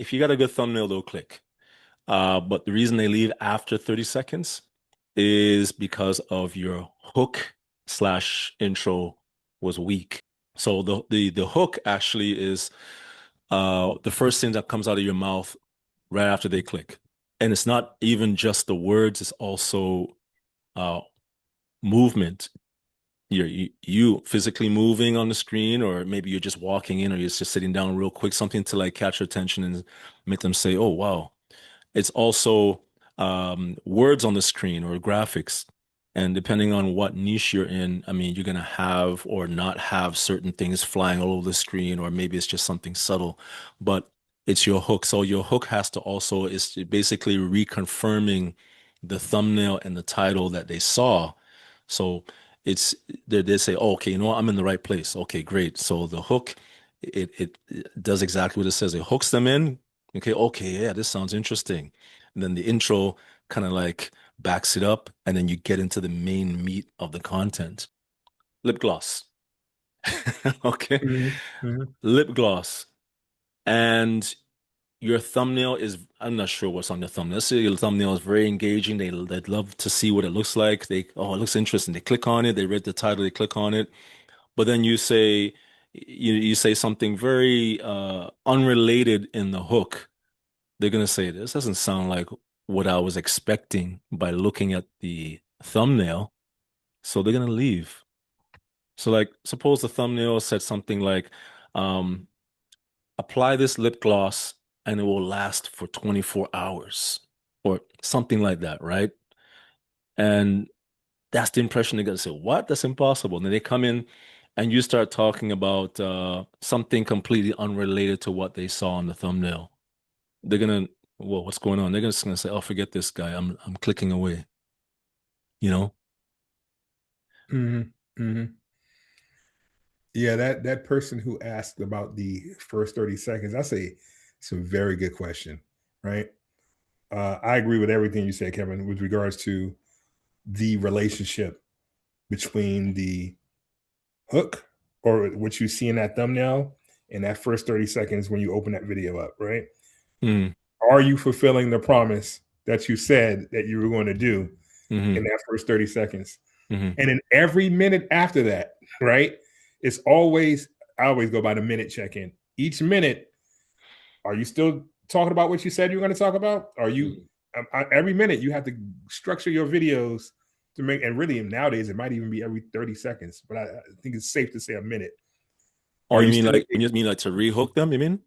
if you got a good thumbnail, they'll click. But the reason they leave after 30 seconds is because of your hook slash intro was weak. So the hook actually is the first thing that comes out of your mouth right after they click. And it's not even just the words, it's also uh movement. You physically moving on the screen, or maybe you're just walking in, or you're just sitting down real quick, something to like catch your attention and make them say, "Oh, wow." It's also words on the screen or graphics. And depending on what niche you're in, I mean, you're gonna have or not have certain things flying all over the screen, or maybe it's just something subtle, but it's your hook. So your hook has to also is basically reconfirming the thumbnail and the title that they saw. So it's they say, oh, okay, you know what? I'm in the right place. Okay, great. So the hook, it does exactly what it says. It hooks them in. Okay, yeah, this sounds interesting. And then the intro kind of like backs it up, and then you get into the main meat of the content. Lip gloss. Okay. Mhm, mhm. Lip gloss. And your thumbnail is, I'm not sure what's on your thumbnail. Let's say your thumbnail is very engaging. They'd love to see what it looks like. Oh, it looks interesting. They click on it, they read the title, they click on it. But then you say something very unrelated in the hook. They're gonna say, this doesn't sound like what I was expecting by looking at the thumbnail. So they're gonna leave. So like suppose the thumbnail said something like, um, apply this lip gloss and it will last for 24 hours or something like that, right? And that's the impression they're gonna say, what? That's impossible. And then they come in and you start talking about something completely unrelated to what they saw on the thumbnail. They're gonna, well, what's going on? They're just gonna say, oh, forget this guy. I'm clicking away, you know? Mhm, mhm. Yeah, that person who asked about the first 30 seconds, I say it's a very good question, right? I agree with everything you said, Kevin, with regards to the relationship between the hook or what you see in that thumbnail and that first 30 seconds when you open that video up, right? Mm, Are you fulfilling the promise that you said that you were going to do in hmm that first 30 seconds? hmm And in every minute after that, right? It's always, I always go by the minute check in. Each minute, are you still talking about what you said you were going to talk about? Are you, every minute, you have to structure your videos to make, and really nowadays, it might even be every 30 seconds, but I think it's safe to say a minute. Oh, Are you you mean still, like you mean like to rehook them, you mean?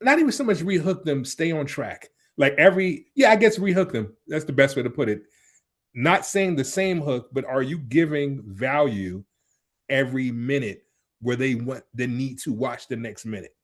not even so much rehook them, stay on track? Like every, yeah, I guess rehook them. That's the best way to put it. Not saying the same hook, but are you giving value every minute where they want the need to watch the next minute?